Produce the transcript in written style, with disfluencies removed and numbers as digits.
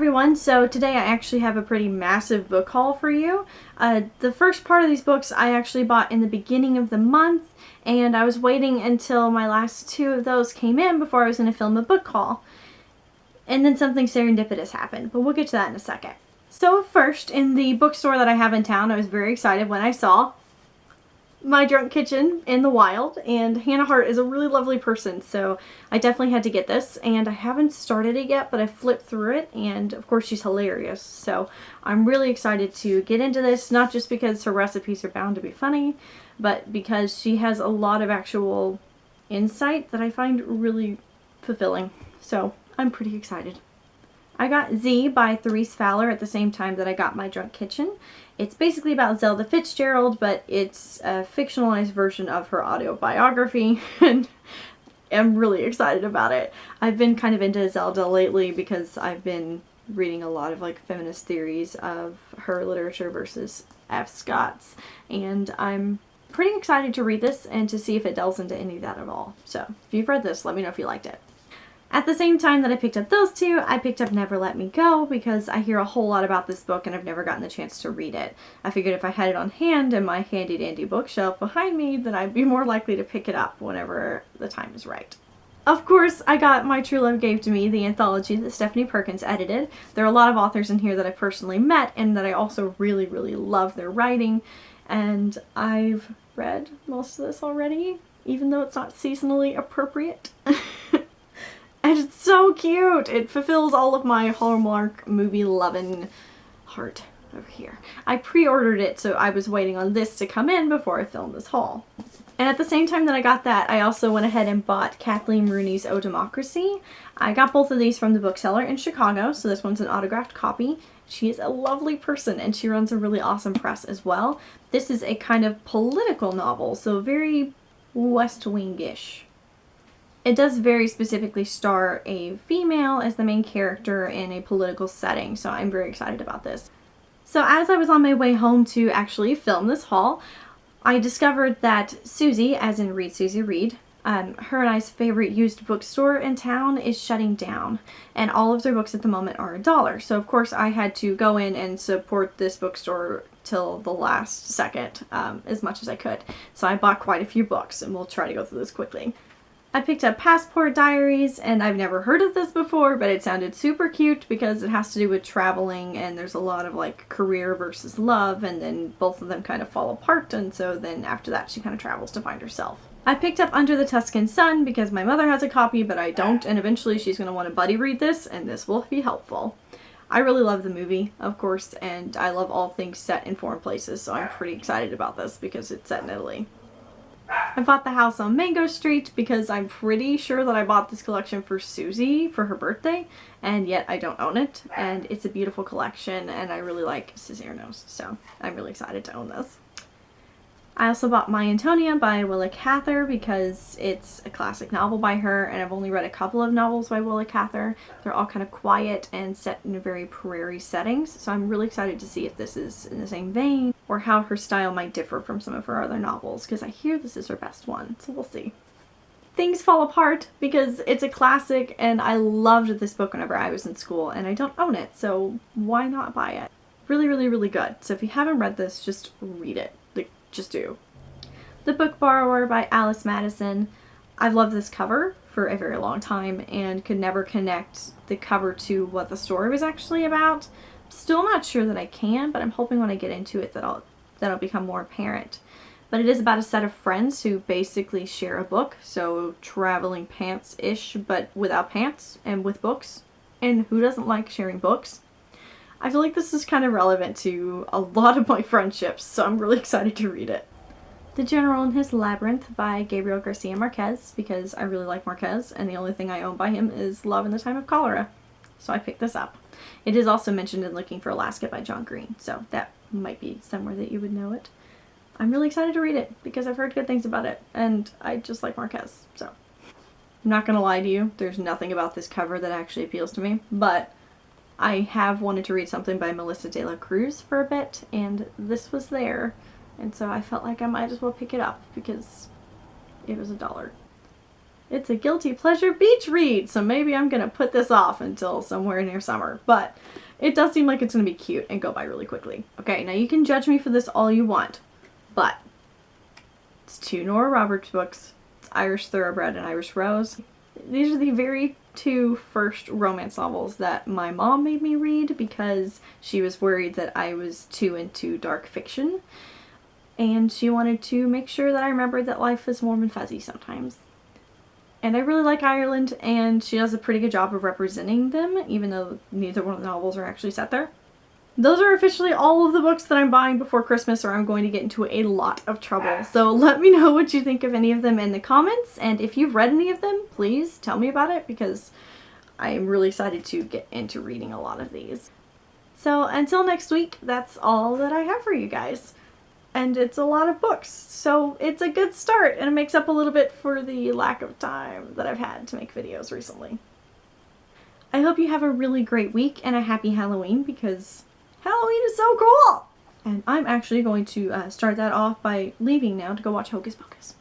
everyone, so today I actually have a pretty massive book haul for you. The first part of these books I actually bought in the beginning of the month, and I was waiting until my last two of those came in before I was going to film a book haul. And then something serendipitous happened, but we'll get to that in a second. So first, in the bookstore that I have in town, I was very excited when I saw My Drunk Kitchen in the wild, and Hannah Hart is a really lovely person, so I definitely had to get this, and I haven't started it yet, but I flipped through it, and of course she's hilarious, so I'm really excited to get into this, not just because her recipes are bound to be funny, but because she has a lot of actual insight that I find really fulfilling, so I'm pretty excited. I got Z by Therese Fowler at the same time that I got My Drunk Kitchen. It's basically about Zelda Fitzgerald, but it's a fictionalized version of her autobiography, and I'm really excited about it. I've been kind of into Zelda lately because I've been reading a lot of like feminist theories of her literature versus F. Scott's, and I'm pretty excited to read this and to see if it delves into any of that at all. So if you've read this, let me know if you liked it. At the same time that I picked up those two, I picked up Never Let Me Go because I hear a whole lot about this book and I've never gotten the chance to read it. I figured if I had it on hand in my handy dandy bookshelf behind me, then I'd be more likely to pick it up whenever the time is right. Of course, I got My True Love Gave to Me, the anthology that Stephanie Perkins edited. There are a lot of authors in here that I've personally met and that I also really, really love their writing. And I've read most of this already, even though it's not seasonally appropriate. And it's so cute! It fulfills all of my Hallmark movie loving heart over here. I pre-ordered it, so I was waiting on this to come in before I filmed this haul. And at the same time that I got that, I also went ahead and bought Kathleen Rooney's O Democracy. I got both of these from the bookseller in Chicago, so this one's an autographed copy. She is a lovely person, and she runs a really awesome press as well. This is a kind of political novel, so very West Wing-ish. It does very specifically star a female as the main character in a political setting, so I'm very excited about this. So as I was on my way home to actually film this haul, I discovered that Susie, as in Read Susie Read, her and I's favorite used bookstore in town is shutting down, and all of their books at the moment are $1. So of course I had to go in and support this bookstore till the last second as much as I could. So I bought quite a few books, and we'll try to go through this quickly. I picked up Passport Diaries, and I've never heard of this before, but it sounded super cute because it has to do with traveling, and there's a lot of like career versus love, and then both of them kind of fall apart, and so then after that she kind of travels to find herself. I picked up Under the Tuscan Sun because my mother has a copy, but I don't, and eventually she's going to want to buddy read this, and this will be helpful. I really love the movie, of course, and I love all things set in foreign places, so I'm pretty excited about this because it's set in Italy. I bought The House on Mango Street because I'm pretty sure that I bought this collection for Susie for her birthday, and yet I don't own it, and it's a beautiful collection, and I really like Cizernos, so I'm really excited to own this. I also bought My Antonia by Willa Cather because it's a classic novel by her, and I've only read a couple of novels by Willa Cather. They're all kind of quiet and set in very prairie settings, so I'm really excited to see if this is in the same vein or how her style might differ from some of her other novels, because I hear this is her best one, so we'll see. Things Fall Apart because it's a classic, and I loved this book whenever I was in school, and I don't own it, so why not buy it? Really, really, really good. So if you haven't read this, just read it. Just do. The Book Borrower by Alice Madison. I've loved this cover for a very long time and could never connect the cover to what the story was actually about. Still not sure that I can, but I'm hoping when I get into it that'll become more apparent. But it is about a set of friends who basically share a book, so traveling pants-ish, but without pants and with books. And who doesn't like sharing books? I feel like this is kind of relevant to a lot of my friendships, so I'm really excited to read it. The General and His Labyrinth by Gabriel Garcia Marquez, because I really like Marquez, and the only thing I own by him is Love in the Time of Cholera. So I picked this up. It is also mentioned in Looking for Alaska by John Green, so that might be somewhere that you would know it. I'm really excited to read it, because I've heard good things about it, and I just like Marquez, so. I'm not gonna lie to you, there's nothing about this cover that actually appeals to me, but I have wanted to read something by Melissa de la Cruz for a bit, and this was there, and so I felt like I might as well pick it up because it was $1. It's a guilty pleasure beach read, so maybe I'm going to put this off until somewhere near summer. But it does seem like it's going to be cute and go by really quickly. Okay, now you can judge me for this all you want, but it's 2 Nora Roberts books. It's Irish Thoroughbred and Irish Rose. These are the very 2 first romance novels that my mom made me read because she was worried that I was too into dark fiction. And she wanted to make sure that I remembered that life is warm and fuzzy sometimes. And I really like Ireland, and she does a pretty good job of representing them, even though neither one of the novels are actually set there. Those are officially all of the books that I'm buying before Christmas, or I'm going to get into a lot of trouble. So let me know what you think of any of them in the comments, and if you've read any of them, please tell me about it, because I am really excited to get into reading a lot of these. So until next week, that's all that I have for you guys. And it's a lot of books, so it's a good start, and it makes up a little bit for the lack of time that I've had to make videos recently. I hope you have a really great week and a happy Halloween, because Halloween is so cool! And I'm actually going to start that off by leaving now to go watch Hocus Pocus.